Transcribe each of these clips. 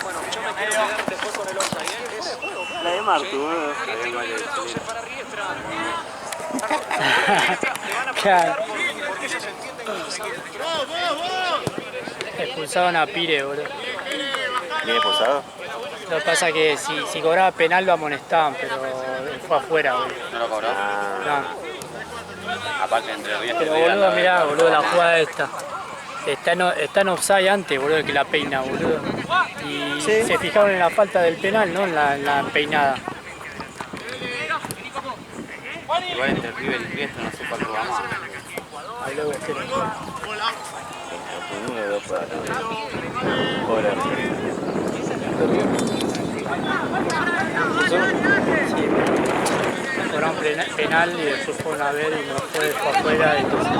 Bueno, yo me quiero quedar después con el offside. La de Martu, boludo. Entonces para Riestra. Claro. Expulsaron a Pire, boludo. ¿Bien expulsado? Lo que pasa es que si cobraba penal lo amonestaban, pero fue afuera, boludo. ¿No lo cobró? No. Aparte entre Riestra. Pero boludo, mirá, boludo, la jugada esta. Está en offside antes, boludo, que la peina, boludo. Y se fijaron en la falta del penal, no en la peinada. Igual entre River y Riestra no sé cuál juega más. Ahí luego espera. Uno de dos para Pobre Cobraron penal y después fueron a ver y no fue afuera. Entonces...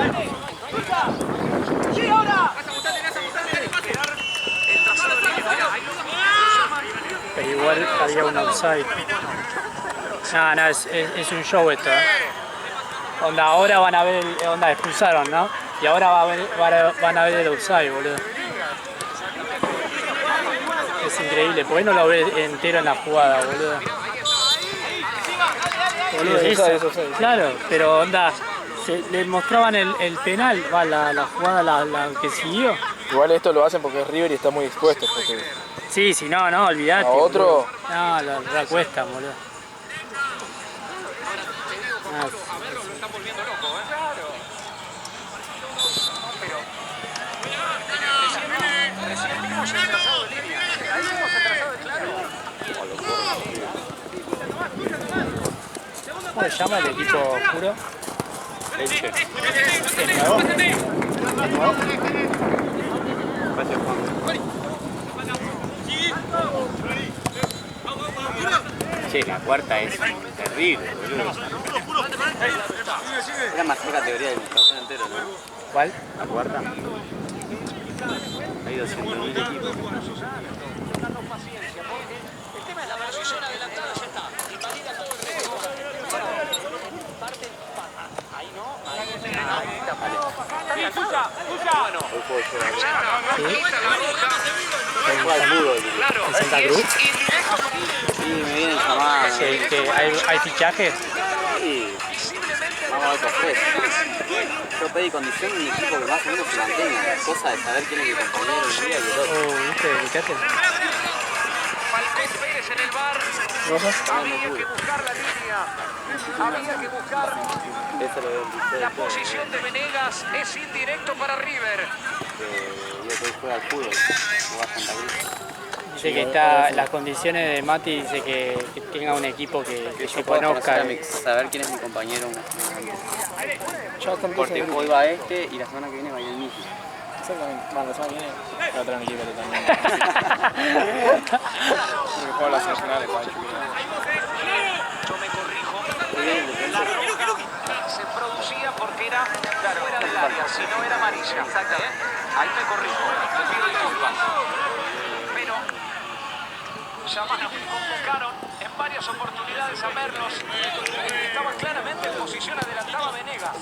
Pero igual había un offside. No, es un show esto, Onda, ahora van a ver, onda, expulsaron, ¿no? Y ahora van a ver el offside, boludo. Es increíble, ¿por qué no lo ves entero en la jugada, boludo? Boludo, claro, pero onda, le mostraban el penal, la jugada la que siguió. Igual esto lo hacen porque es River y está muy expuesto. Porque... Sí, si no, olvidate. A otro... Boludo. No, lo recuestan, boludo. Lo están volviendo loco, Claro. Pero recién vimos el trazado de línea. Ahí vimos el trazado de línea. ¿Cómo se llama el equipo oscuro? Elche. ¿Es nuevo? Che, la cuarta es terrible, boludo. Era más categoría del campeón entero, ¿no? ¿Cuál? La cuarta. Hay 200.000 equipos. El tema es la posición adelantada, ya está. Invalida todo el riesgo. Parte ahí no, ahí la vale. Bueno. Hoy puedo llevar. ¿Sí? Juega al fútbol. Claro. ¿En Santa Cruz? Sí, me vienen llamando. ¿Que hay fichajes? Sí. Vamos a ver qué hacer. Yo pedí condición de un equipo que más o menos se mantenga. La cosa de saber quién es mi compañero un día y el otro. ¿Viste? ¿Fichaste? Falcón Pérez en el bar. Había que buscar la línea. Había que buscar. Eso lo veo en La posición de Venegas es indirecto para River. Yo que juega al fútbol. Juega a Santa Cruz. Dice que está, las condiciones de Mati dice que tenga un equipo que se conozca. Saber quién es mi compañero. Porque hoy va este y la semana que viene va a ir el Miki. Exactamente. Bueno, la semana que viene va a traer un equipo totalmente. Porque juega las nacionales para Yo me corrijo. Se producía porque era fuera del área, si no era amarilla. Ahí me corrijo. Te pido disculpas. Pero llamaron y convocaron en varias oportunidades a Merlos. Estaba claramente en posición adelantada Venegas.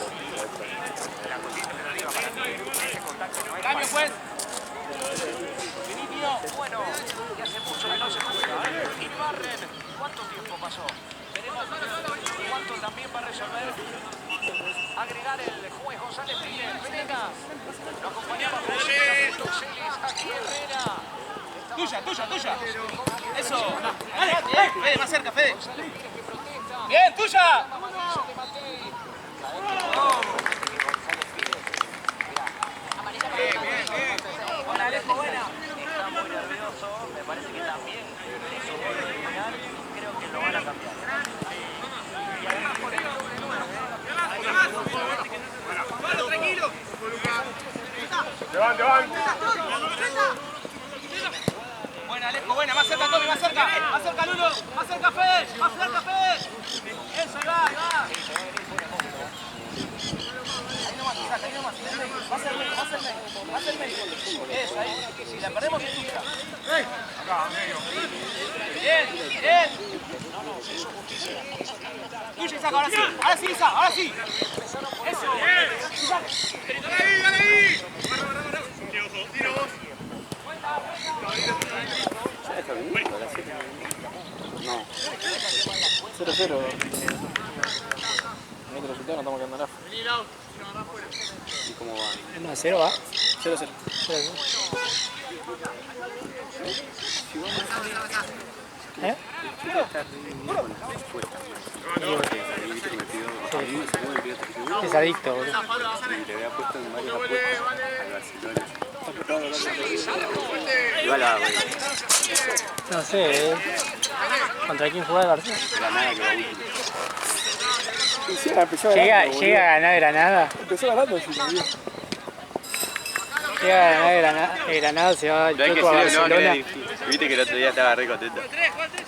La cuestión de arriba para mí, ese contacto no es cambio pues. Bueno, y hace mucho que no se juega, Y Barren, ¿cuánto tiempo pasó? Veremos cuánto también va a resolver agregar el juez González Pires. Venegas, lo acompañamos con Celis, aquí Herrera. Tuya. Eso. Dale, Fede, más cerca, Fede. Bien, tuya. Bien. Buena, Alejo, buena. Está muy nervioso, me parece que también eso puede eliminar. Creo que lo van a cambiar. Y además por el doble 9. Tranquilo. Te van. Buena, Alejo, buena. Más cerca, Tommy, más cerca. Más cerca, Lulo. Más cerca, Fede. Eso, ahí va. Ahí nomás. Más el medio. Eso, ahí. Si la perdemos es tuya. Bien. Tuya, Isaac, ahora sí. Eso. Dale ahí. hasta el minuto, a las 7. No. 0-0. En otro resultado no estamos quedando nada. ¿Y cómo va? 1-0 va. 0-0. ¿Eh? Es adicto, boludo. Le había puesto en varias apuestas al Barcelona. Igual va, güey. No sé, ¿contra quién juega el Barcelona? Granada que va último. Empezó ganando, Llega a ganar Granada. Empezó ganando, sí, también. Llega a ganar Granada, se va el Choco a Barcelona. Viste que el otro día estaba re contento.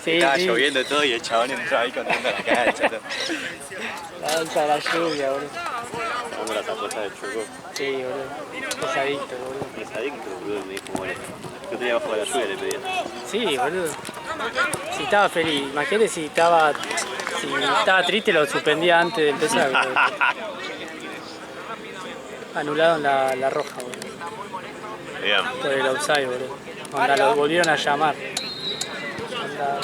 Sí, Estaba sí. lloviendo todo y el chabón entró ahí contento a la cancha. La danza de la lluvia, boludo. Dando las apuestas del Choco. Sí, boludo. Es adicto, boludo. Es adicto, boludo, me dijo, bueno. Yo tenía bajo la lluvia, le pedía. Sí, boludo. Si estaba feliz, imagínate si estaba triste lo suspendía antes de empezar. Anularon la roja, boludo. Bien. Por el offside, boludo. Onda, lo volvieron a llamar. Onda,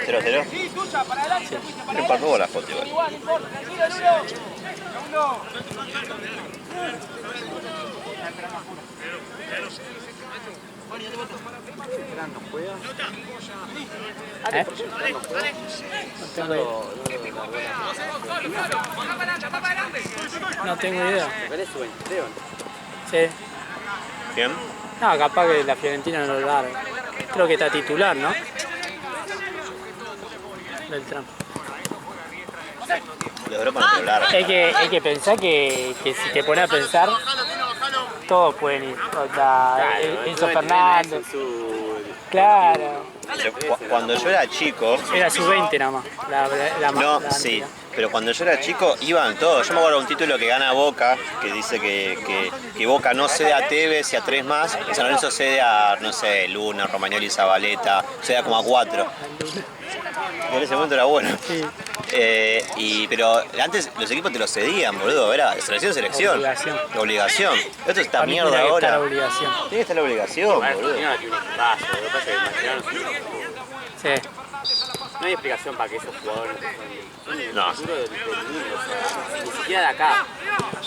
0-0. Sí, tuya, para adelante. Me empató la foto igual. Igual, no importa, tranquilo, Lulo. ¿eh? No tengo idea. ¿Cuál su 23? Sí. ¿Quién? No, capaz que la Fiorentina no lo larga. Creo que está titular, ¿no? Beltrán. De Europa no te lo larga. Hay que pensar que si te pones a pensar, todos pueden ir. O sea, Enzo Fernández. Claro. Cuando yo era chico, Era sub-20 nada más. no, la sí, antigua. pero cuando yo era chico iban todos. Yo me acuerdo de un título que gana Boca, que dice que Boca no cede a Tevez y a 3 más, y San Lorenzo cede a, no sé, Luna, Romagnoli, Zabaleta, cede a como a 4. En ese momento era bueno. Sí. Pero antes los equipos te los cedían, boludo, era selección. Obligación. Esto es esta Para mí mierda tiene que estar ahora. obligación. Tiene que estar la obligación, boludo. Sí. No hay explicación para que esos jugadores No. del futuro del mundo, o sea, ni siquiera de acá.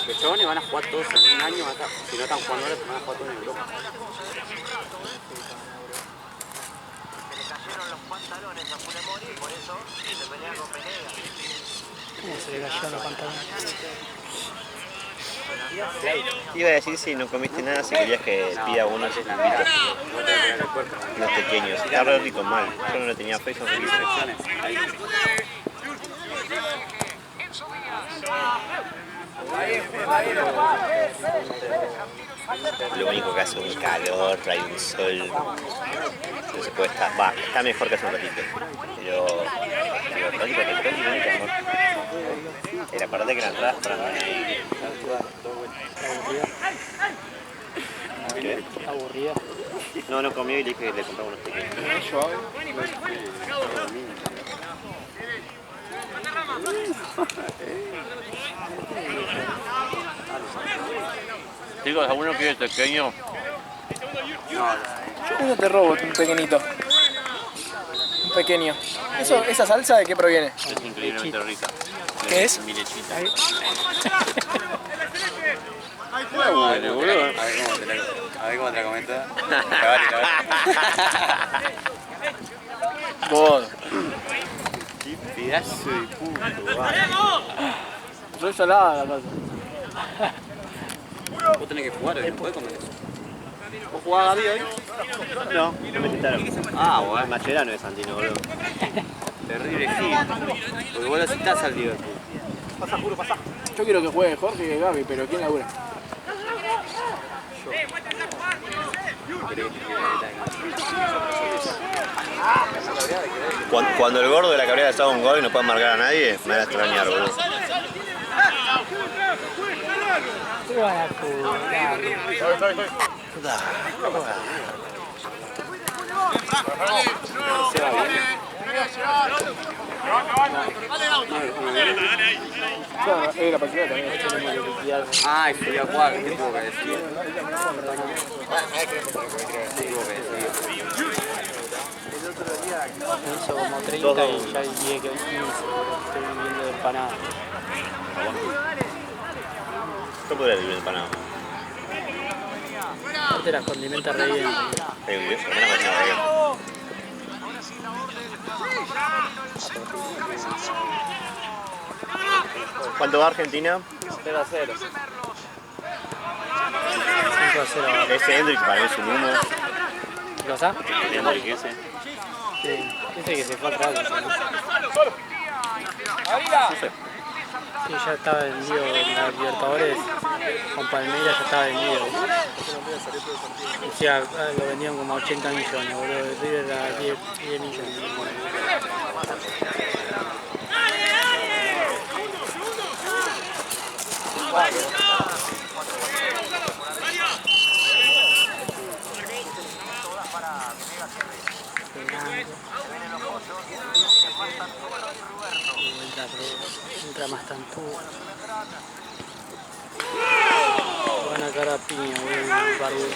Los chabones van a jugar todos en un año acá. Si no están jugando ahora, van a jugar todos en Europa. ¿Cómo se le cayó la pantalla? Iba a decir si no comiste nada, si querías que pida unos invito. Unos pequeños. Está re rico mal. Yo no lo tenía fe, son riquísimos. Lo único que hace un calor, hay un sol. No se puede estar. Va, está mejor que hace un ratito. Pero ratito, amor. Era aparte que la entrada para ¿qué? Aburrida. No, no comió y le dije que le compraba unos pequeños. Chicos, ¿alguno quiere pequeño? Yo te robo un pequeñito. Un pequeño. ¿Esa salsa de qué proviene? Es increíblemente rica. ¿Qué es? Mi lechita. Bueno, boludo. A ver cómo te la comenta. Vos. Qué pedazo de puto, va. Soy salada la salsa. Vos tenés que jugar hoy, no podés comer eso. ¿Vos jugás Gaby hoy? No, no me citaron. Ah, bueno, Mascherano es Santino, boludo. Terrible Gil. Porque vos lo citás al Liverpool. Yo quiero que juegue Jorge y Gaby, pero ¿quién labura? Cuando el gordo de la cabrera estaba un gol y no puede marcar a nadie, me van a extrañar, boludo. ¿Qué van a jugar? Se va bien. Claro, la partida también. Ay, fui a jugar, ¿qué tuvo que decir? Hizo como 30 y ya dije que 15. Estoy viviendo de empanada. Yo podría vivir empanado. Aparte las condimentas re bien. Hay un video, una máquina de bien. ¿Cuánto va Argentina? 0-0. 5-0. Ese Hendrix para mí es un humo. ¿Qué cosa? Hendrix ese. Sí. Dice que se fue atrás. ¿No? No sé. Sí, ya estaba vendido en la Libertadores. Con Palmeiras ya estaba vendido. Decía, lo vendían como a 80 millones, boludo. De River a 10 millones. Entra más tantudo. Van a cara a piña, boludo, barbudo.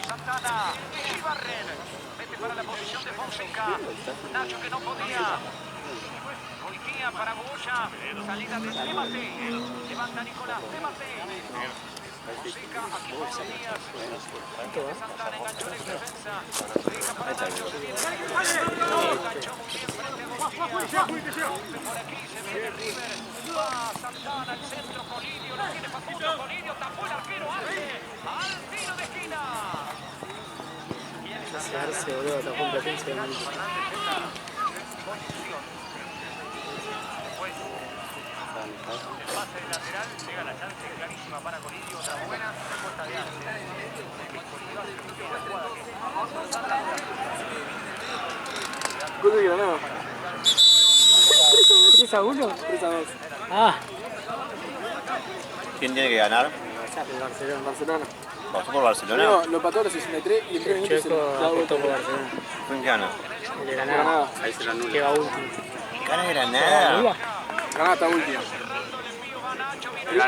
Santana, Ibarren, mete para la posición de Fonseca, Nacho que no podía, Goitia para Boya, salida de Demate, levanta Nicolás Demate, Fonseca, aquí Pablo Díaz, Santana enganchó en defensa, deja para Nacho, enganchó muy bien fuerte, por aquí se viene River, va Santana al centro, Colidio, lo tiene Facundo, Colidio, tapó el arquero, al tiro de esquina. Se arce, boludo, tapó un platense de mal. El pase de lateral, llega la chance clarísima para Colidio, otra buena respuesta de Gol de Granada. 3-1. 3-2. Ah, ¿Quién tiene que ganar? el Barcelona. Barcelona. ¿Pasó por Barcelona? No, lo empató a los 63 y en 3 El minutos se Checo da vuelta. apostó por Barcelona. ¿Quién gana? El de Granada. Granada. Ahí se la anula. Que va último. ¿Gana Granada? Granada está última. El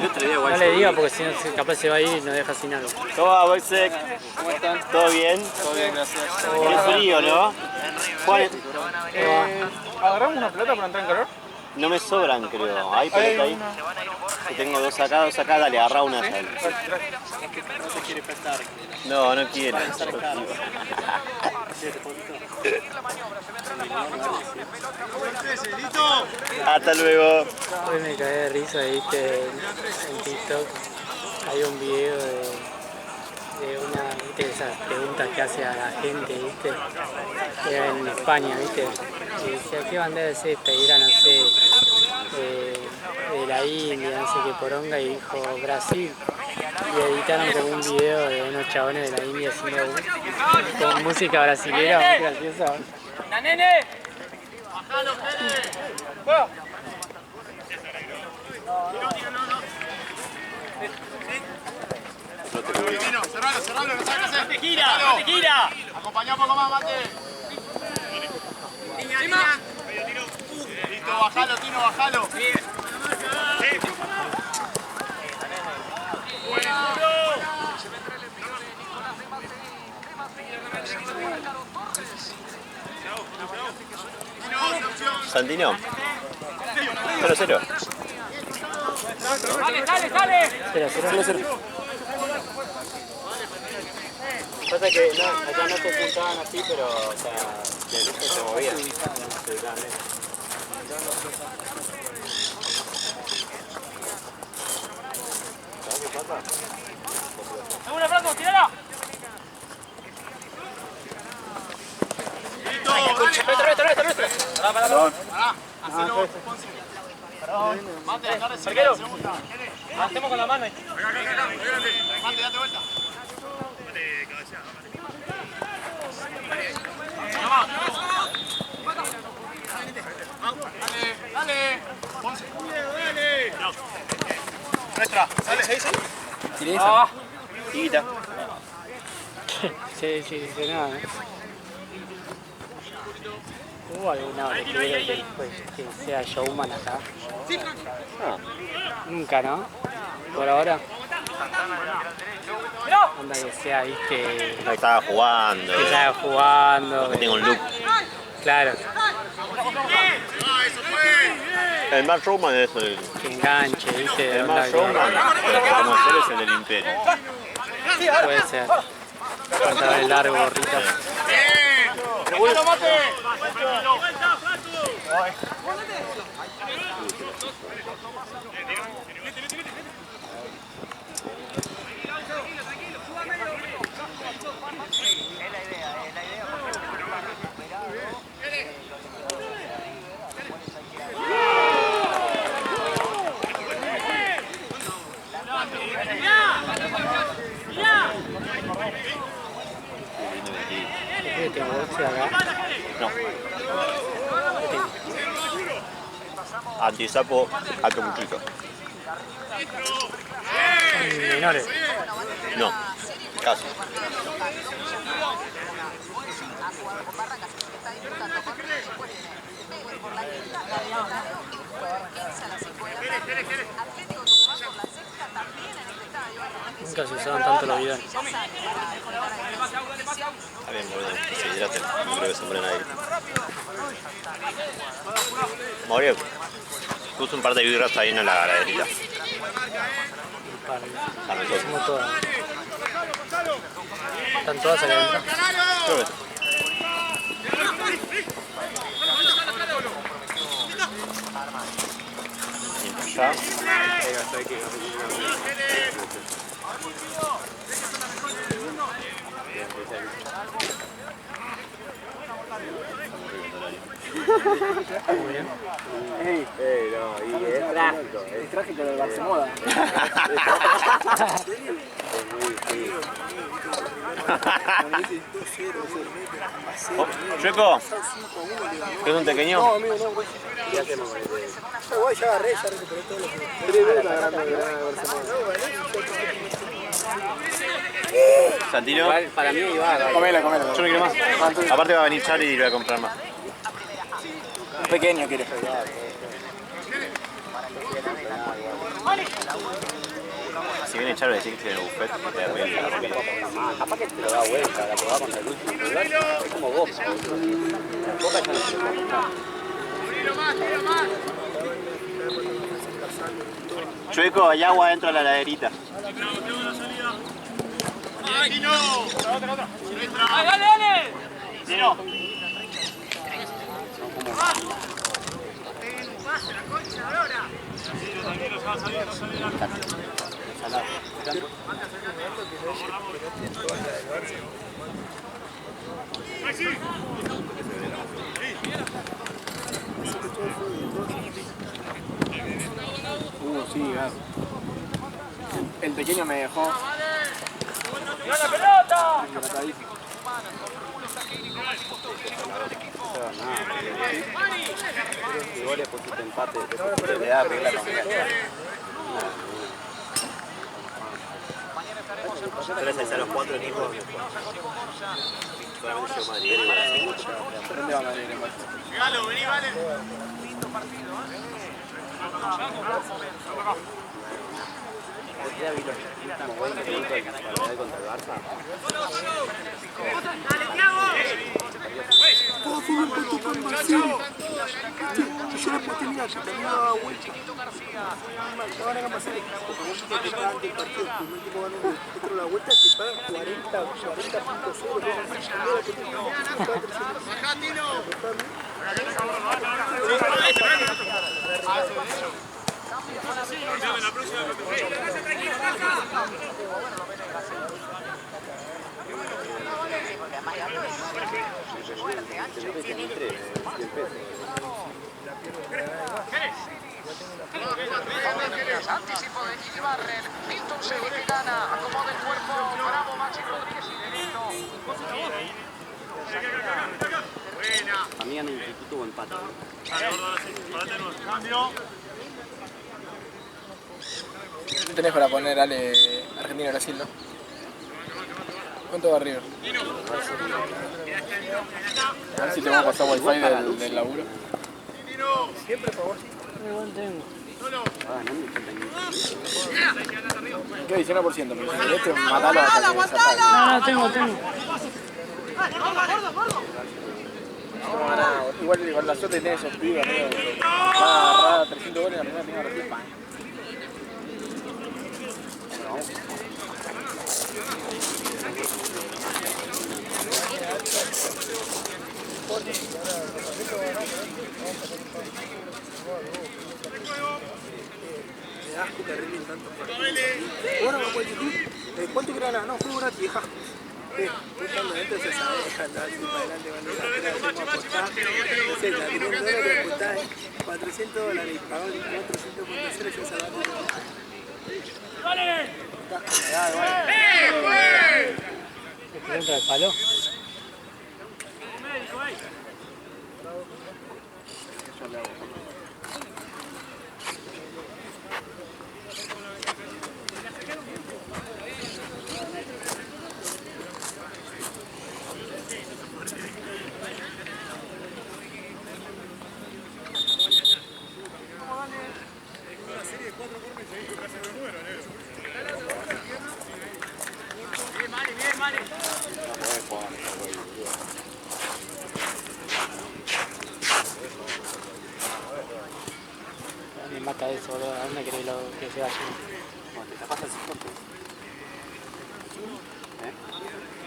otro día igual No le diga porque si no capaz se va a ir y nos deja sin algo. ¿Cómo va, Boixek? ¿Cómo están? ¿Todo bien? Todo bien, gracias. Qué frío, ¿no? Juan, ¿Agarramos una pelota para entrar en calor? no me sobran, creo. ¿Hay pelota ahí? Que tengo dos acá, dale, agarra una ya. No, no quiero. Hasta luego. Hoy me caí de risa, viste, en TikTok hay un video de una, viste, esas preguntas que hace a la gente, viste, que era en España, viste, y decía, ¿qué bandera es esta? Y era, no sé, de la India, no sé qué poronga, y dijo Brasil. Y editaron como un video de unos chabones de la India haciendo con música brasilera, muy graciosa. ¡La nene! Cerralo, no sabes qué hacer. ¡Te gira! ¡No te gira! Acompañá un poco más, Mate. Listo, bajalo, Tino, bajalo. Santino. 0-0. ¡Sale! 0-0. Pasa que no, acá no se juntaban así, pero o sea, de lujo se movían. ¡Segura, Franco! ¡Tírala! Mate, andá de Arquero. segunda. Hacemos con la mano ahí. Mate, date vuelta. Dale. Ponce. Dale. Nuestra. Dale. ¿Tiré esa? Chiquita. Sí, nada. ¿Hubo alguna hora que sea showman acá? Nunca, ¿no? Por ahora. Onda que sea, viste. No, estaba jugando. Que estaba jugando. Que tenga un look. Claro, El más showman es el. que enganche, viste. El Onda más que- showman, como yo, es el del Imperio. Puede ser. Pantalón largo, gorrita. ¡Déjalo, mate! ¿Qué tengo boxe acá? No. Antisapo, alto muchito. Menores. No, casi. Nunca se usaban tanto los bidones. Está bien, boludo, que se hidraten. No creo que se mueran ahí. Mauricio, puse un par de birras ahí en la galaderita. Como todas. ¿Están todas acá adentro? Creo que sí. Ya. Muy bien. Es trágico del Barcemoda. Oh, Chueco, ¿es un pequeño? No, amigo, no, güey. ¿Qué hacemos con este? Igual ya recuperé todo lo que... 3 veces la grande del Barcemoda. Santino. Igual, para mí igual. Comela. Yo no quiero más. Aparte va a venir Charlie y le voy a comprar más. Un pequeño quiere. Si viene Charlie, decir que tiene el buffet, te voy a dejar la comida. Capaz que te lo da vuelta, la probás contra el último lugar. Es como Boca. Boca ya no se lo puede comprar. Chueco, hay agua dentro de la heladerita. ¡Dale! Sí, claro. El pequeño me dejó. ¡Tira la pelota! Igual le pusiste empate. Le da a pegar la comida. Tres a los 4 equipos. Solamente yo Madrid. ¿Dónde va a venir el Regalo, vení, vale. ¿Por qué vi los últimos 20 minutos de Villarreal contra el Barça? Anticipo de Gigi Barren, Milton Seri que gana, acomoda el cuerpo, bravo Maxi Rodríguez y Benito. mí gana Instituto o empate. Cambio. No tenés para poner Ale Argentina-Brasil, ¿no? ¿Cuánto va River? A ver si te vamos a pasar wifi del laburo. Siempre, por favor. Igual tengo. Ah, no, ¿Qué 19%? Pero si este matalo hasta que se apague. No, tengo. No, igual la suerte tiene esos pibes, amigo. Va a agarrar 300 goles en la primera tenga Brasil. Bueno, pues YouTube, ¿cuánto quiere ganar? No, juego gratis, vieja. Justamente se sabe andar así para adelante cuando la apostar. $400 y pagó el 400.0 y yo salvaste. ¿Está dentro del palo? Me mata eso, boludo. ¿A dónde querés que se vaya? Bueno, te tapas el soporte.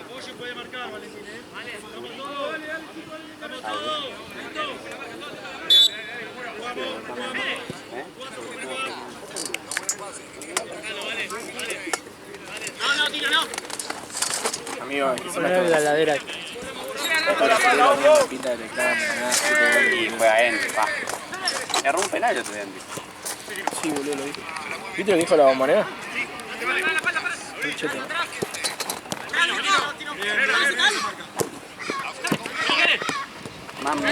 Apoyo puede marcar, Valentín, ¿eh? Estamos todos. No, tira, no. Amigo, Poner la ladera. pinta de reclamo, Y fue adentro, pa. Erró un penal el otro día, Andy. Sí, boludo, lo vi. ¿Viste lo que dijo la bombonera? Mami.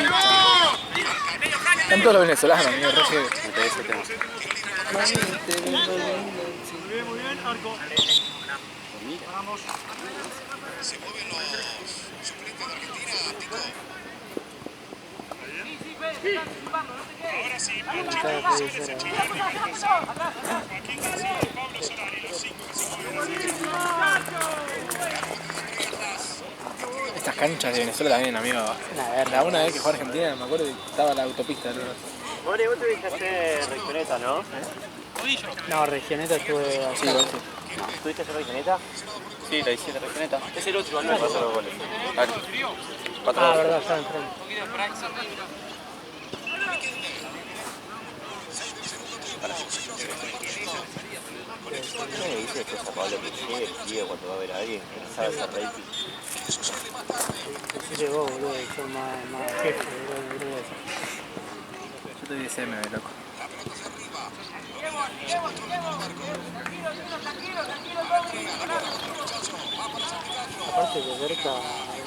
Están todos los venezolanos, amigo, re ciego. Me pegé ese tema. Muy bien, arco. Vamos. Se mueven los suplentes de Argentina, Tico. Ahora sí, Pancho, Joaquín García y Pablo Solari, los 5 que se mueven. Estas canchas de Venezuela también, amigo. La una vez que fue a Argentina, me acuerdo que estaba la autopista. More, vos tuviste que hacer regioneta, ¿no? No, regioneta estuve Sí, acá. igual sí. ¿Tuviste que hacer regioneta? Sí, la hice de regioneta. Es el otro, no pasó los goles. Dale. Ah, verdad, está enfrente. ¿Qué me dice después a Pablo que llegue el tío cuando va a ver a alguien que no sabe hacer rating? Decirle vos, boludo, que sos más jefe, boludo. Yo te di SM, loco. Aparte de cerca,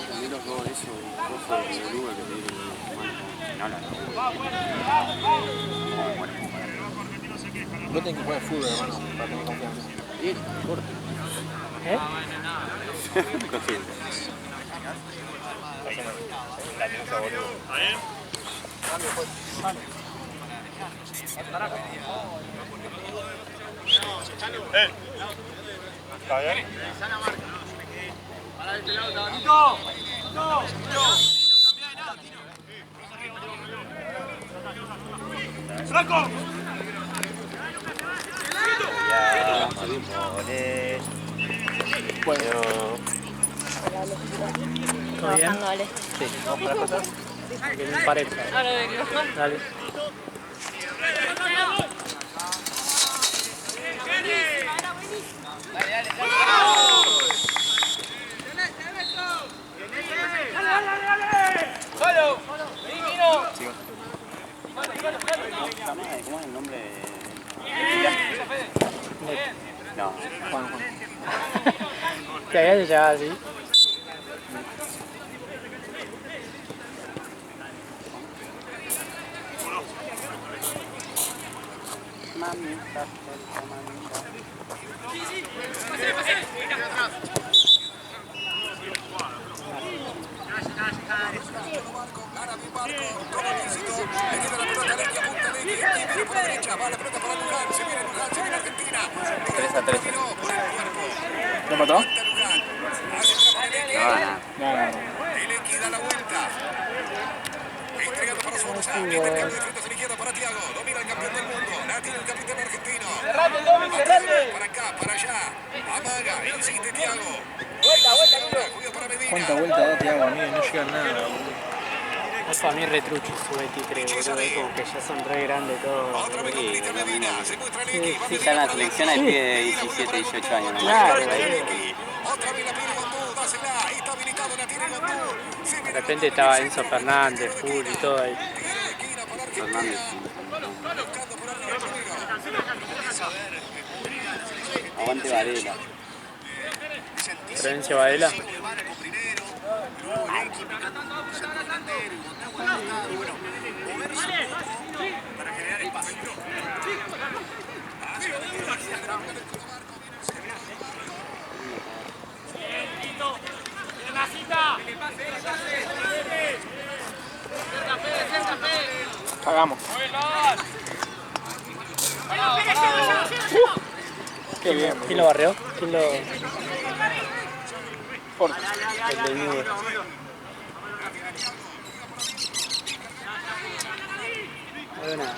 También los dos, eso, coso de Uruguay que tiene no, Vos tenés que jugar fútbol, hermano, para tener confianza. Bien, corte. ¿eh? Consciente. ¿Está bien? ¡Franco! Ya, More. Bueno, ¿Todo bien? Dale. Sí, vamos para acá. Que me parezca. Ahora vengo. Dale. ¿Cómo es el nombre? No. Juan. Que allá se llama así. ¿Lo mató? No, nada. Lecky da la vuelta. Entregando para Sousa. Viene el cambio de frente hacia la izquierda para Thiago. Domina el campeón del mundo. La tiene el capitán argentino. Para acá, para allá. Amaga. Insiste Thiago. Juega para Medina. ¿Cuánta vuelta da Thiago, amigo? No llega nada. Es para mí retrucho su 23, boludo. Es como que ya son re grandes todos. Otra vez con Cristian Medina. Se muestra Lecky. Sí, está en la selección hay pie de 17, 18 años. ¿no? Claro, Otra vez la tiene Gondú. Dásela. Está habilitado. La tiene Gondú. de repente estaba Enzo Fernández, full y todo ahí. Fernández. Aguante Varela. Florencio Varela. Cagamos. Qué bien. ¿Quién lo barrió? ¿Quién lo...? Porto. El de Newell. No veo nada.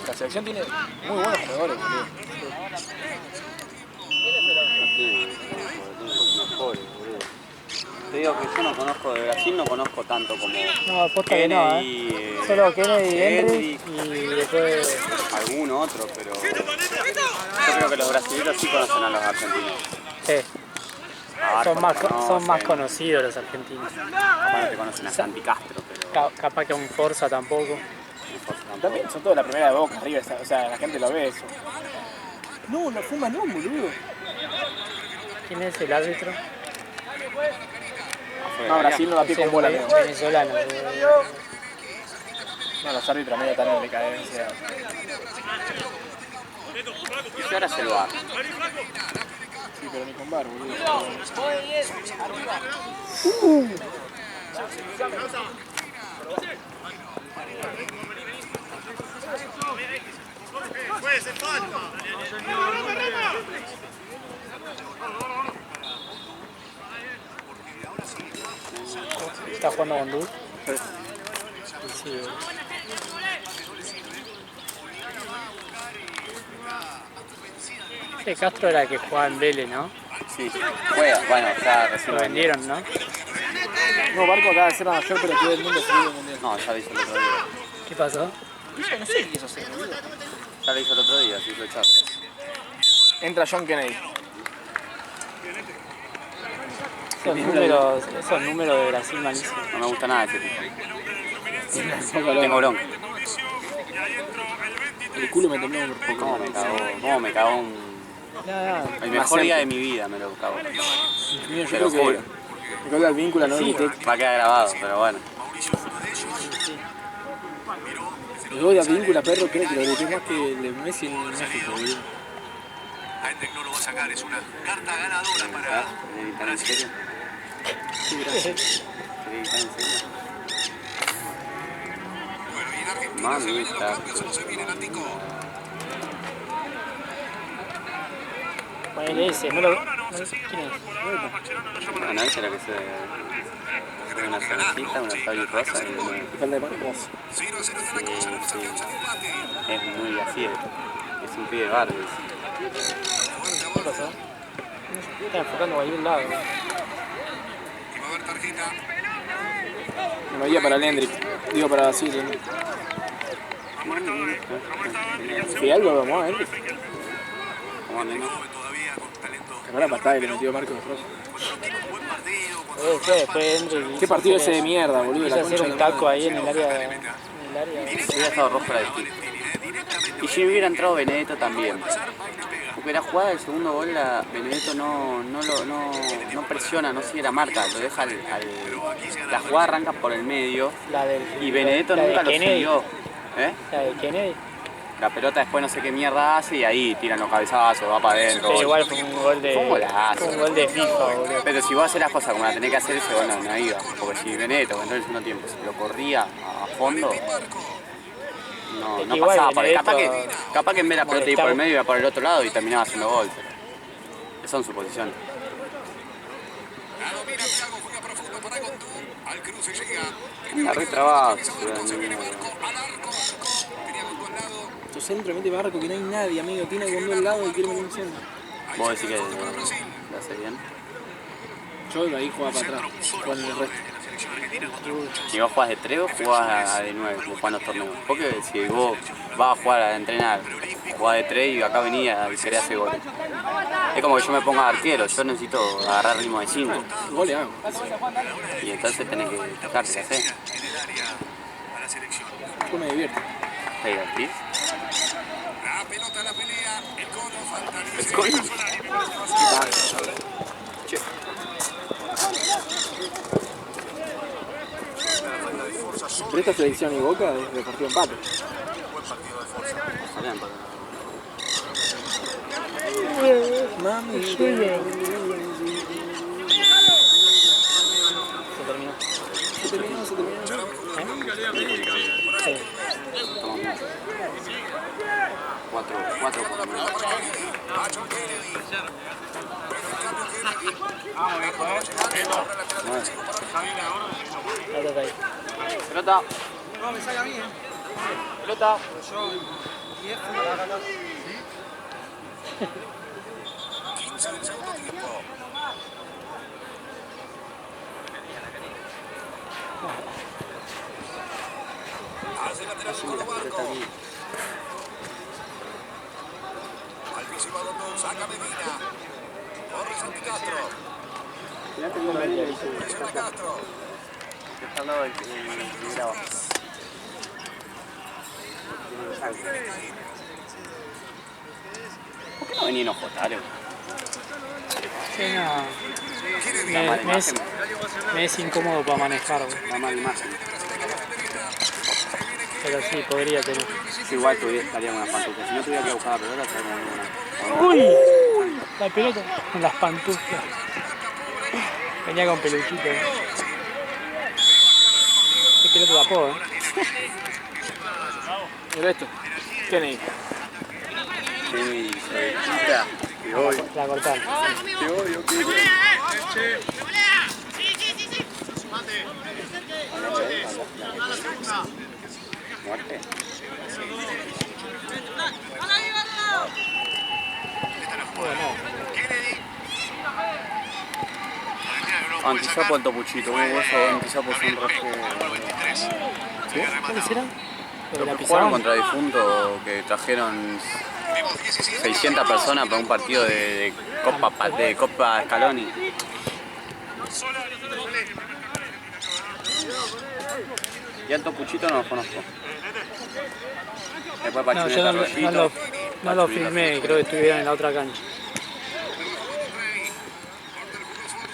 La selección tiene muy buenos jugadores, boludo. Mejores, boludo. Te digo que yo no conozco de Brasil, no conozco tanto como No, posta que no, Kennedy, Solo Kennedy, Hendrick, Hendrick y después... algún otro, pero yo creo que los brasileños sí conocen a los argentinos. Sí, A Barco son más, lo conocen, son más conocidos los argentinos. capaz no te conocen a Santi Castro, pero Capaz que a un Forza tampoco. También son todos la primera de Boca arriba, o sea, la gente lo ve eso. No, no fuma no, boludo. ¿Quién es el árbitro? No, Brasil no la pide con bola, amigo. Venezolano. No, los árbitros medio están en decadencia. Y ahora es el bar. Sí, pero ni con bar, boludo. Puede ser falta. ¿Está jugando con Dul? Sí. Ese Castro era el que jugaba en Vélez, ¿no? Sí, juega, bueno, ya recién Lo vendieron, ¿no? No, Barco acaba de ser la mayor pelotilla del mundo seguido mundial. No, ya lo hizo el otro día. ¿Qué pasó? Yo no sé qué quiso hacer, boludo. Ya lo hizo el otro día, sí, lo echó. Entra John Kennedy. Esos números de Brasil malísimos. No me gusta nada ese tipo. Tengo bronca. El culo me tembló un poco. ¿Cómo me cagó un... No, El mejor día de mi vida me lo cagó. Mío, Te lo juro. me colga el vínculo, ¿no? Sí, va a quedar grabado, pero bueno. Los dos de Advíncula, perro, creo que lo grité más que el de Messi en México, boludo. Hendrick no lo va a sacar, es una carta ganadora para ¿En serio? Sí, gracias. ¿En serio? Bueno, y en Argentina se vienen los Mamita. cambios, no se vienen, Antico. ponele ese, no lo... ¿Quién es? Bueno, ese era que se... Una cervecita, una Fabi rosa y una... El de Marcos. 0 a 0 está la cosa, no sabemos el empate. Es muy así, es un pibe barrio. ¿Qué pasó? Está enfocando a algún lado. Y va a haber tarjeta. Me lo guía para el Hendrick. Digo para Brasil. Si algo vamos a Hendrick. ¿Cómo anda? Joven todavía, con talento. Sacó la patada y le metió Marco de rojo. Después entra y ¿Qué partido ese de mierda, boludo? quiso La hacer concha un de la taco madre. ahí en el área. Hubiera estado rojo la distinta. Y si hubiera entrado Benedetto también. Porque la jugada del segundo gol, Benedetto no presiona, no sigue la marca, lo deja la jugada arranca por el medio La del, y Benedetto la de nunca lo Kennedy. siguió. La de Kennedy. La pelota después no sé qué mierda hace y ahí tiran los cabezazos, va para adentro. Pero igual fue un gol de. Fue un golazo. Fue un gol de FIFA, boludo. Pero si vos haces las cosas como las tenés que hacer, ese gol no iba. Porque si Benedetto, cuando entró en el segundo tiempo, si lo corría a fondo, no Igual pasaba. Porque Benedetto capaz que en vez de la pelota ir por el molestaba. medio, iba por el otro lado y terminaba haciendo gol. Pero son suposiciones. La domina Thiago, juega profundo para Gondú. Al cruce llega. Una re trabajo. Al arco. Tenía Gondú al lado. Tu centro mete Barco que no hay nadie, amigo. Tiene el Gondú al lado y quiere meter un centro. Vos decís que lo hace bien. Yo ahí jugaba para atrás, con el resto. Si vos jugás de 3 o jugás de 9, como juegan los torneos. Porque si vos vas a jugar a entrenar, jugás de 3 y acá venía y querés hacer goles. Es como que yo me ponga arquero, yo necesito agarrar ritmo de 5. Goles hago. Y entonces tenés que fijarte qué hacer. Yo me divierto. ¿Te divertís? La pelota, la pelea. El cono ¿El cono? Pero esta selección y Boca es de partido empate. Ojalá empate. Mami. Se terminó. Se terminó. Sí. Cuatro por lo menos. La pelota ahí. Pelota. No, me sale a mí, Pelota. Hace lateral Colo Barco. Al piso va Gondú. Saca Medina. Corre Santi Castro. Presiona Castro. Está al lado del grabo. ¿Por qué no venía Ojotaro? Sí, no. Una mala imagen. Me es incómodo para manejar, boludo. Una mala imagen. Pero sí, podría tener. Yo igual estaría con las pantuflas. Si no tuviera que buscar la pelota, estaría con una. ¡Uy! La pelota con las pantuflas. Venía con peluquito. Qué pelota tapó, Mira esto. Kennedy. Sí, solita. Que hoy. La cortaron. Que hoy, yo quiero. Muerte. Antisapo el topuchito, un hueso antisapo son ¿Sí? ¿Cuáles eran? ¿Lo de la Jugaron pizarra? contra difunto que trajeron 600 personas para un partido de Copa Scaloni. Y al topuchito no lo conozco. Después No, yo no lo filmé, creo que estuvieron en la otra cancha.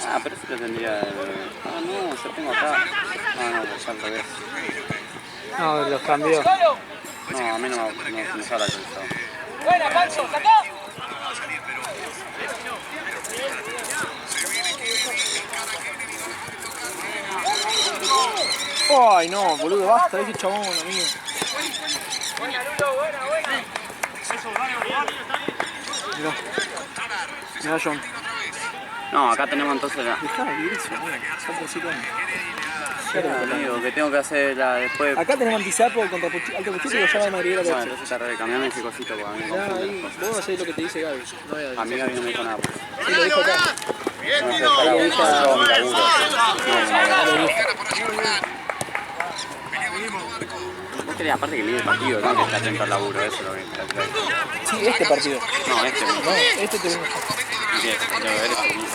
Ah, pero eso lo tendría. Ah, no, yo tengo acá. No, pues al revés. No, los cambió. No, a mí no me sale actualizado. Buena, Pancho, sacá. Ay, no, boludo, basta, ese chabón, amigo. Buena, Lulo, buena. Mirá, John. No, acá tenemos entonces la. Dejá de vivir eso, amigo. Son 7 años. Amigo, que tengo que hacer la después. Acá tenemos antisapo contra Alto Puchito y lo llama de Madrid a la Bueno, derecha. entonces te cambiame ese cosito porque a mí me Ya, confunde ahí, las cosas. vos hacés lo que te dice Gaby. No voy a decir. A mí Gaby no me dijo nada. Sí, lo dijo acá. No sé, para Ahí le dijo a- yo mi laburo. Ahí le dijo. ¿Vos querés García, aparte que mide el partido, no que está atento al laburo, eso es lo que Sí, este partido. No, este no. No, este te vengo.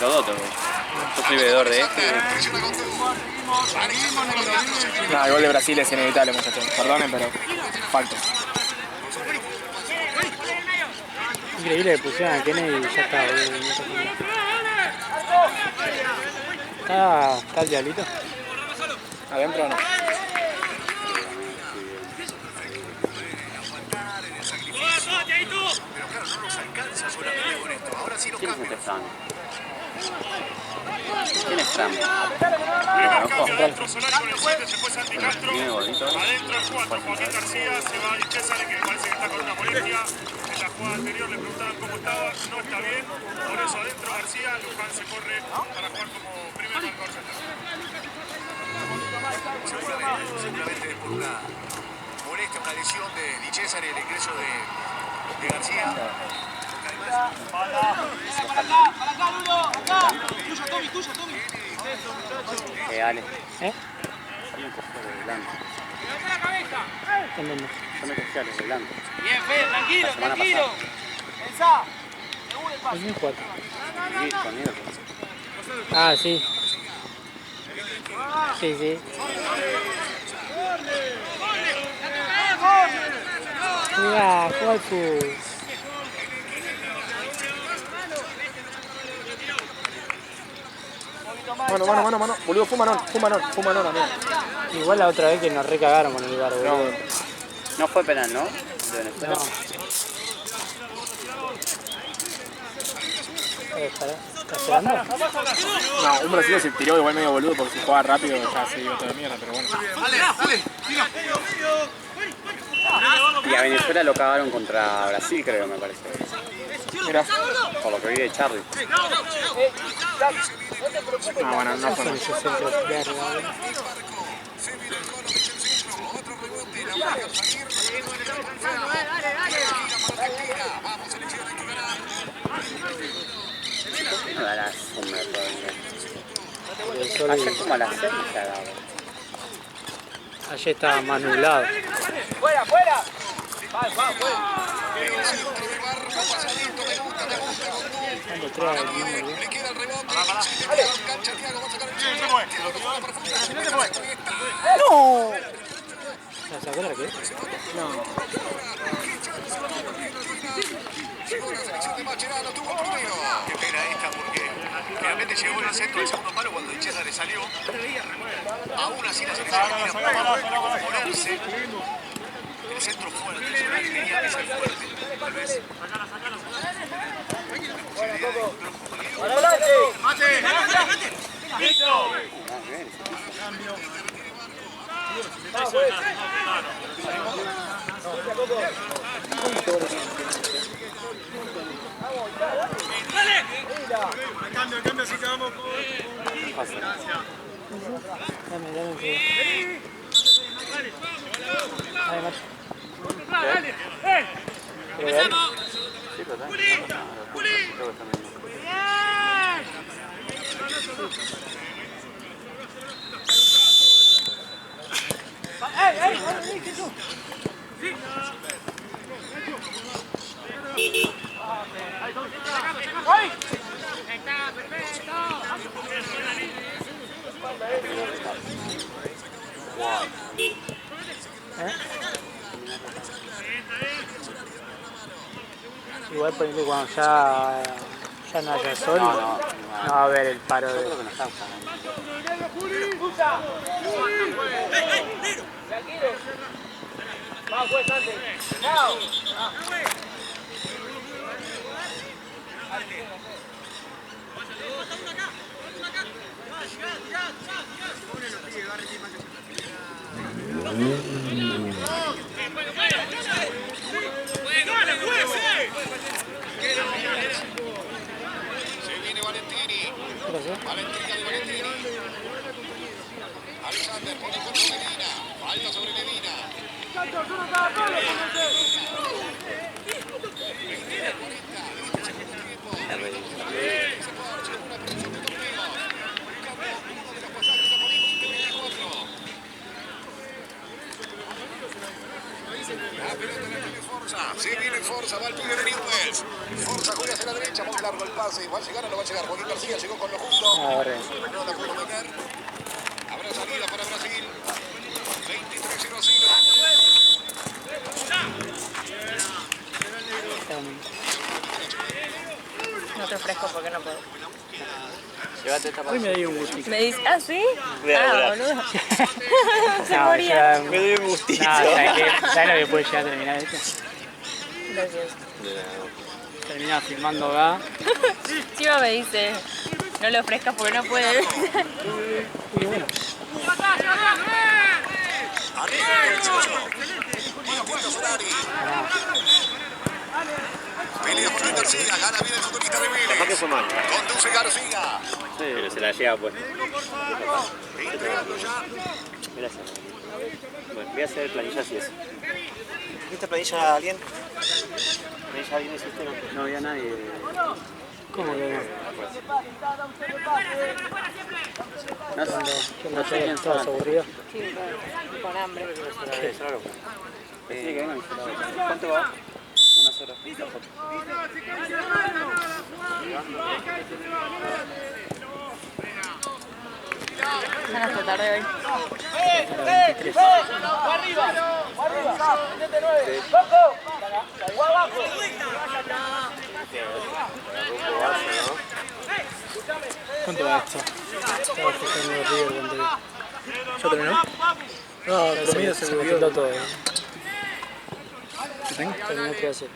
Los dos, yo soy veedor de este. No, el gol de Brasil es inevitable, muchachos. Perdonen, pero falta. Increíble que pusieron a Kennedy y ya está, boludo. ¿Está el diablito? ¿Adentro o no? ¿Quién es este Fran? ¿Quién es Fran? Adentro Solari con el 7, se fue Santi Castro. ¿Tiene gordito? Adentro el 4, Joaquín García, se va Di Cesare, que parece que está con una molestia. En la jugada anterior le preguntaban cómo estaba, no está bien. Por eso adentro García, Luján se corre para jugar como primer marcador central. Seguramente por una molestia, una lesión de Di Cesare, el ingreso de García. Para acá, Lulo, acá. Tuya, Tommy. Ale. ¿Eh? Hay un cojero de blanco. ¿En dónde? Yo me cogí a los de blanco. Bien, Fede, tranquilo. La semana Pensá. Seguro el pase. 2004. Sí, conmigo. Ah, sí. Sí. Juega al fútbol. Mano. Boludo, fumanón, amigo. Igual la otra vez que nos recagaron con el bar, boludo. No fue penal, ¿no? De Venezuela. No. ¿Estás esperando? No, un brasileño se tiró igual medio boludo porque si jugaba rápido ya se dio toda mierda, pero bueno. Y a Venezuela lo cagaron contra Brasil, creo, me parece. Mira. Por lo que vi de Charlie. No, bueno, no fue. Ese centro de verga, boludo. No da la sombra todavía. El sol- Ayer como a las 6 se ha dado. Ayer estaba más nublado. Fuera. ¿Cuánto trae el mismo, boludo? ¿La sacó la qué? Qué pena esta porque realmente llegó en el centro del segundo palo cuando Di Cesare le salió. Aún así la selección argentina puede ponerse. El centro fuerte, tenía que ser fuerte. Tal vez. Cambio, así que vamos. Dame un segundo. Dale, macho. Sí, pero también. Igual ponele cuando ya no haya sol, no va a haber el paro Yo de... creo que no están jugando. Va, pues, antes. Chao. Se viene Valentini. ¿Qué pasó? Valentina de Valentini. Alexander pone contra Medina. Falta sobre Medina. Se viene Forza, va al pibe de Newell's. Forza juega hacia la derecha, muy largo el pase. ¿Va a llegar o no va a llegar? Joaquín García llegó con lo justo. No la pudo meter. Habrá salida para Brasil. 23-0. No te ofrezco porque no puedo. Llévate esta Hoy me dio un gustito. Me dice, ¿ah, sí? Voy a laburar. Boludo. Se moría. Me doy un gustito. No, ¿sabes lo que puede llegar a terminar esto? Gracias. Termina filmando acá. Chiva me dice, no le ofrezcas porque no puede. Y bueno, Pelea por García, gana bien el futbolista de Vélez. capaz que fue mal. Conduce García. Pero se la lleva pues. Entregando ya. Gracias. Bueno, voy a hacer planillas y eso. ¿Viste planilla a alguien? ¿Planilla a alguien hiciste? No había nadie. ¿cómo que no? No sé. No sé, todos aburridos. Sí, con hambre. Es raro. Sí, que vengan. ¿Cuánto va? Unas horas. La foto. Van hasta tarde hoy. ¿Cuánto va esto? Estaba fijando el River cuando vi. ¿Ya terminó? No, promedio se me subió. quitó todo. Terminó 3-0.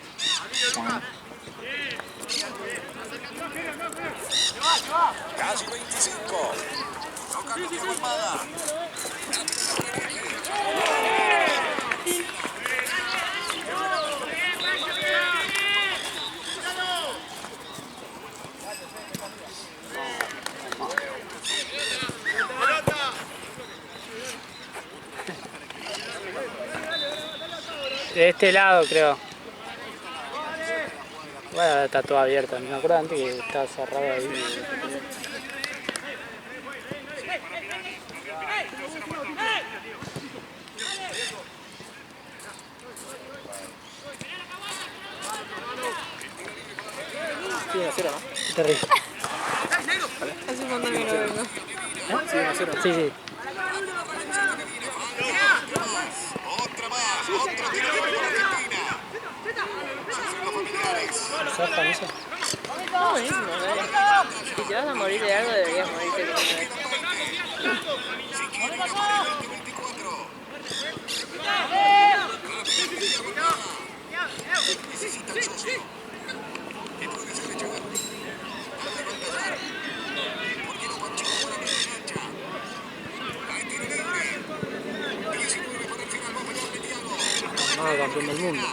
Casi 25. Tocando Diego Almada. De este lado creo. Bueno, está todo abierto. Me acuerdo antes que estaba cerrado ahí. Sí, 1-0, ¿no? Terrible. Hace un montón que no vengo. Sí, 1-0. Sí, sí. Otra más. Otro tiro de gol para Argentina. Sufren los familiares. ¿Zafan eso? Está buenísimo, ¿verdad? Si te vas a morir de algo, deberías morirte de una vez. Si quiere una pared 2024. Necesitan socio. ¿Qué puede ser hecho? ¿Por qué no Pancho ahora no se engancha? Ahí tiene libre. 19 para el final. Va a fallarle Thiago. No, campeón del mundo.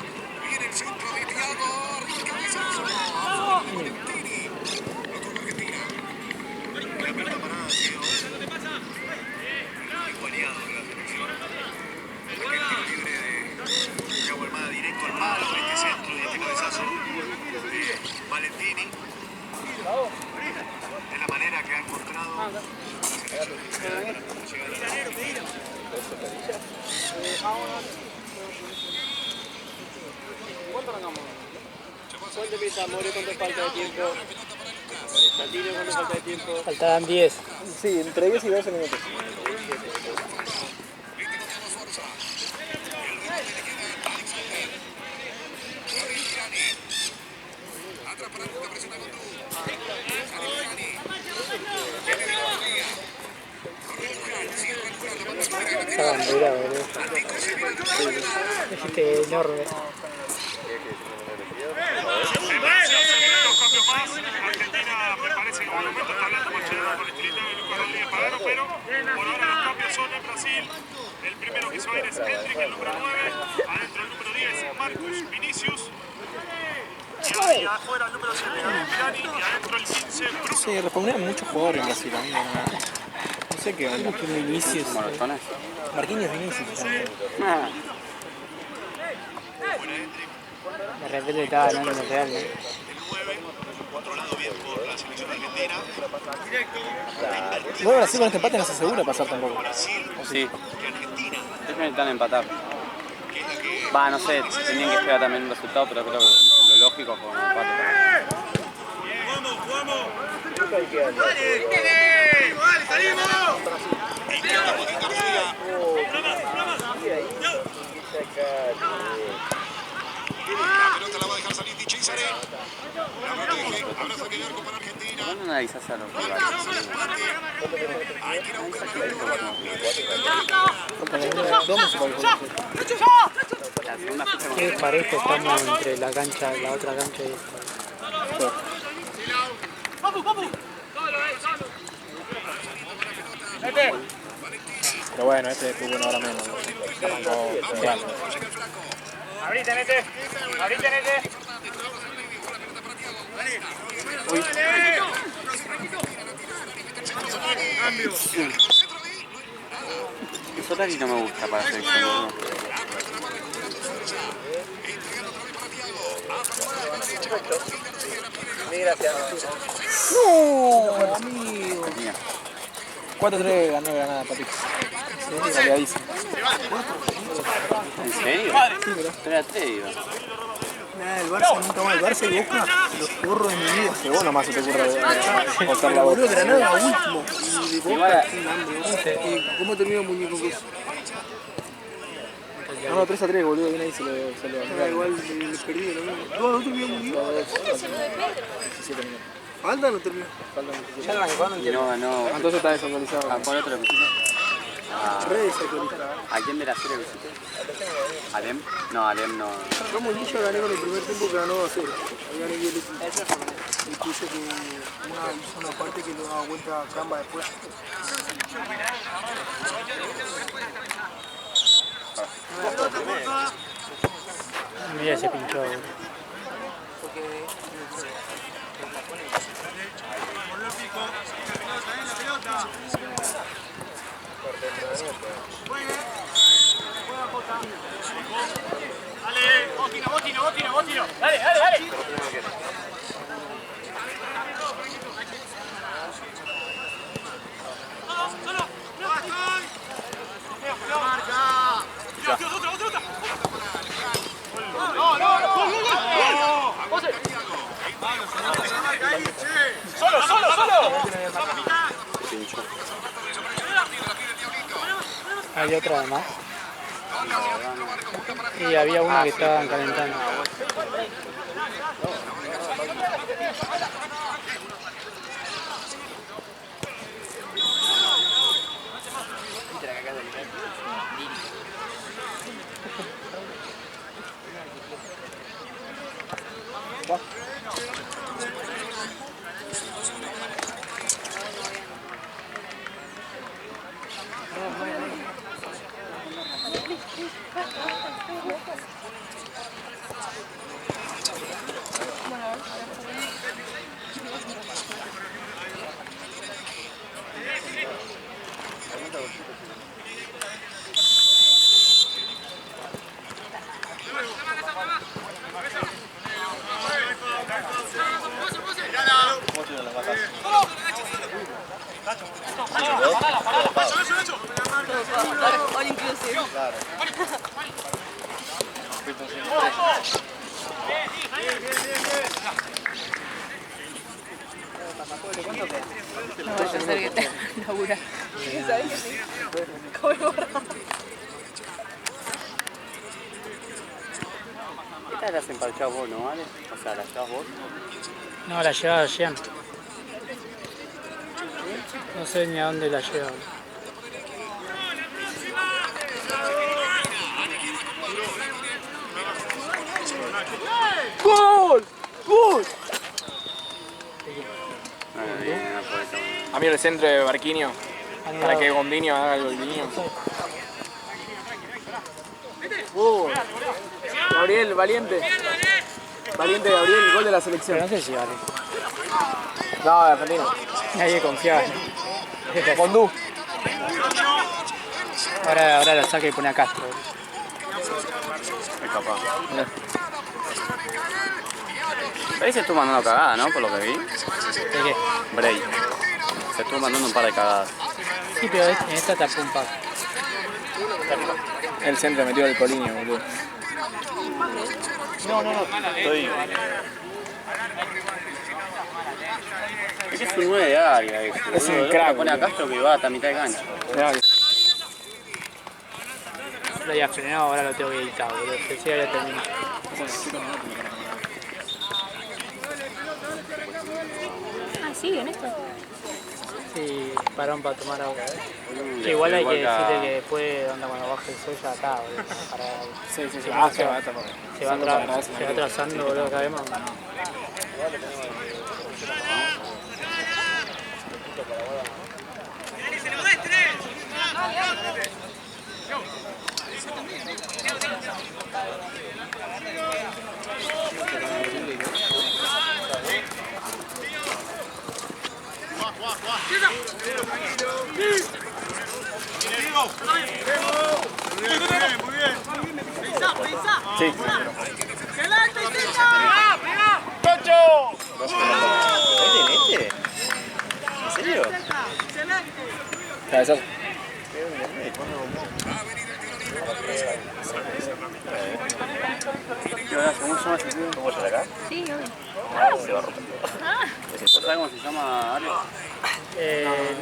Viene el centro de Thiago. Arriba cabezazo. Afuera de Valentini. Lo tuvo Argentina. La pelota parada, Thiago. Igualeado de la selección. Aquel tiro libre de Thiago Almada directo al palo. Este centro y este cabezazo de Valentini. De la manera que ha encontrado. ¿Cuánto pesa, More? ¿Cuánto falta de tiempo? Santino, ¿cuánto falta de tiempo? Faltaban 10. Sí, entre 10 y 12 minutos. Esa bandera, boludo. Este enorme. Dos cambios más. Argentina me parece que por el momento está hablando Marcelo con el trilitano de Lucas Rodríguez Pagano, pero por ahora los cambios son en Brasil. El primero que se va a ir es Hendrik, el número 9. Adentro el número 10, Marcus Vinicius. Y ahí afuera el número 7, David Pirani. Y adentro el 15, Bruno. Sí, respondían muchos jugadores en Brasil. No sé qué onda. Vinicius. Maratones. Marquinhos Vinicius también. Ah. De repente estaba ganando el Real, ¿no? El 9, controlado bien por la selección argentina. Bueno, Brasil con este empate no se asegura pasar tampoco. Brasil Sí. que Argentina, Es que necesitan empatar. que es la que Va, no sé, tenían que esperar también un resultado, pero creo que lo lógico fue un empate. La pelota la va a dejar salir Di Cesare. La protege. Abrazo que arco para Argentina. ¿Cuándo analizás a los rivales? Hay que ir a buscar la victoria. La segunda fecha con Qué parejo estamos entre la cancha, la otra cancha y esta. Pero bueno, este fue bueno ahora menos. Arrancó temprano. Abrite, Nete. Abrite, Nete. Solari no me gusta para selección. No, amigo. 4-3 ganó Granada, papi. Sí, goleadísimo. ¿En serio? Sí, pero. 3-3 iba. Nada, el Barça nunca más. El Barça y Boca, los porros de mi vida. Que vos nomás se te ocurre botar la boca. Granada último. Y de Boca, ¿cómo terminó el muñeco con eso? No, 3-3, boludo. Bien ahí se lo ganó. Igual le perdí, ¿no? ¿No terminó el muñeco? 17 minutos. ¿Falta o no terminó? Falta. Y no ganó. Entonces está desactualizado. ¿A cuál otro visita? Re desactualizado. ¿A quién de la serie visité? ¿Alem? No, Alem no. Yo Molilla gané con el primer tiempo que ganó 2-0. Ahí gané bien el equipo. Y puse que hizo una parte que lo daba vuelta a Camba después. Mira, se pinchó. Dale, Botino. Dale. Hay otra además. Y había una que estaban calentando. All inclusive. No vaya a ser que te labura. ¿Sabes que sí? Come borra. ¿Esta la has empalchado vos, no, vale? O sea, ¿la llevas vos? No, la llevaba Jean. No sé ni a dónde la lleva. ¡Gol! ¡Gol! No, A mí el centro de Barquinho. Para que Gondinho haga el Gondinho. Gabriel, valiente. Valiente Gabriel, gol de la selección. Pero no sé si vale. No, de Argentina. Nadie confiaba. Condú. Ahora la saca y pone a Castro. es capaz. Bray se estuvo mandando cagadas, ¿no? Por lo que vi. ¿De qué? Bray. Se estuvo mandando un par de cagadas. Sí, pero en esta tapó un par. El centro metió el Coliño, boludo. Estoy... Ese es un 9 de área. Es un crack. Pone a Castro que va hasta mitad de cancha. Lo había frenado, ahora lo tengo que editar, boludo. Pensé que había terminado. Ah, ¿sigue en esto? Sí, pararon para tomar agua. Que igual hay que decirle que después, onda, cuando baje el sol ya está, boludo. Para... Sí, se va atrasando, boludo, cada vez más. Sí. ¿En serio? Cabezazo. ¿Cómo se llama ese tío? ¿Cómo se acá? Sí, obvio. Se va a romper. ¿Sabes cómo se llama, Ale?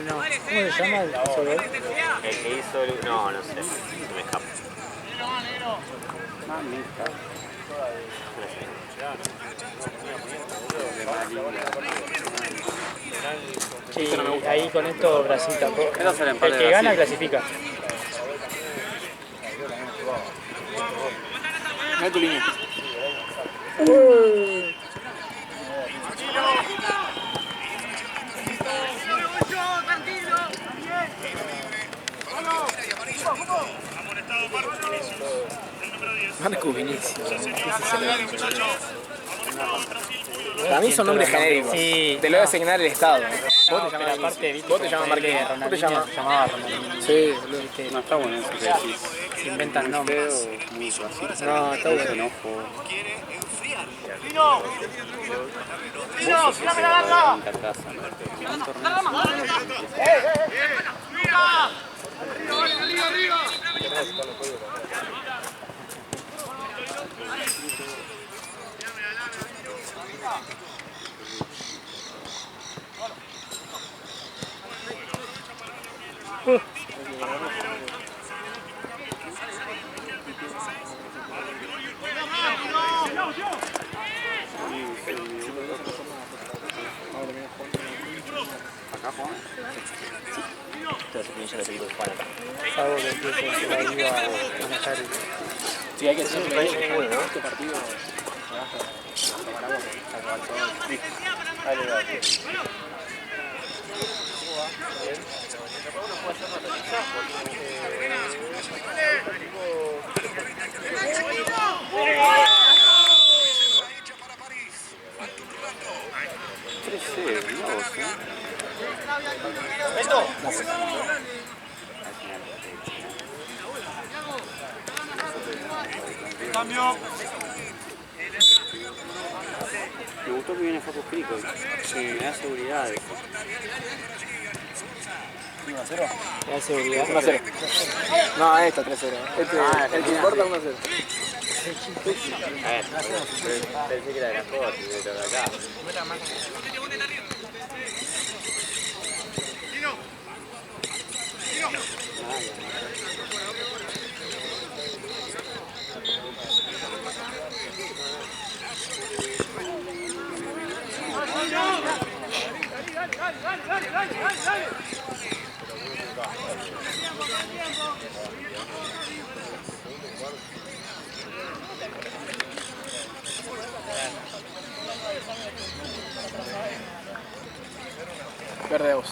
No. ¿Cómo se llama el sobre? El que hizo el... No, no sé. Se me escapa. Mamita. Sí, ahí con esto Brasil tampoco. Eso es el empate El que de gana Brasil. clasifica. Mira tu línea. Marcus Vinicius. Para mí son nombres genéricos. Sí. Te lo debe asignar el Estado. No, pero aparte, viste, Vos te llamas Marqués. Vos te llamas. se llamaba Ronaldinho. Sí, boludo. No está bueno eso que decís. Se inventan nombres. Muy racista. No, está bueno. Enojo. Algo que empiece por ahí a manejar. Sí, hay que siempre ahí. Este partido. Cambio. Me gustó que viene Focus Crico. Sí, me da seguridad eso. 1-0. Me da seguridad. 1-0. No, esta 3-0. El que importa 1-0. A ver, pensé que era de las cosas, pero de acá. Verde a vos.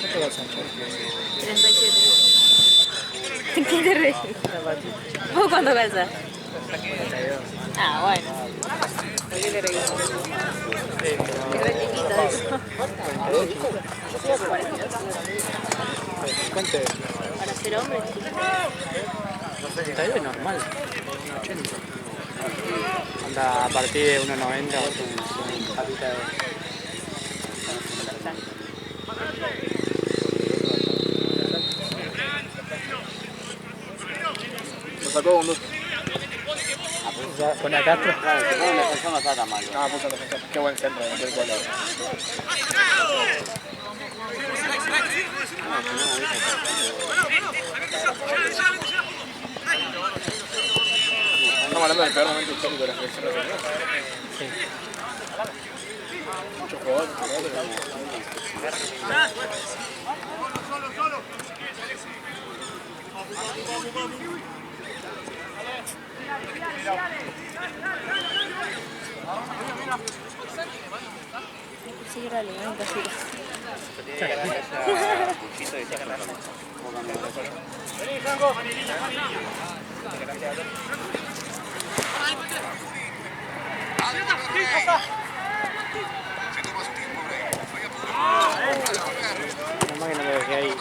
¿Cuánto vas a hacer? 37. ¿Qué te reís? ¿Vos cuánto calzas? Ah, bueno. ¿Por qué te reís? Es re chiquito eso. ¿Cuánto es? Para ser hombre, sí. 32 es normal. 80. Onda, a partir de 1.90 o patita de... Lo sacó con dos. Ya pone a Castro. Claro, si pone un defensor no está tan mal. Ah, puso defensor. Qué buen centro, no sé cuál. Estamos hablando del peor momento histórico de la selección brasileña. Sí. Muchos jugadores, Sí, era alemán casi. Nomás que no lo dejé ahí.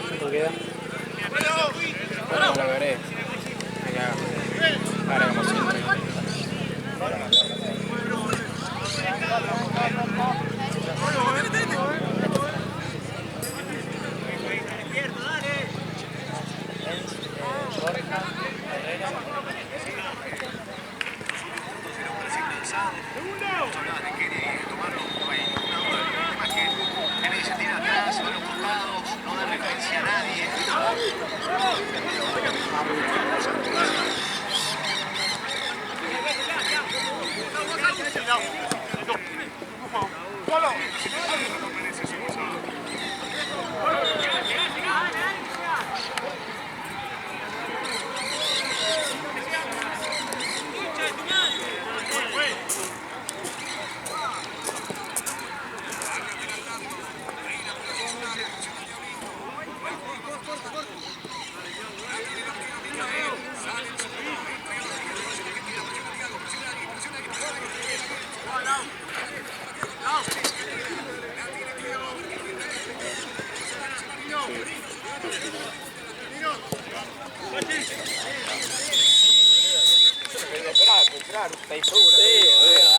¿Cuánto queda? no lo veré. Ahora como siempre.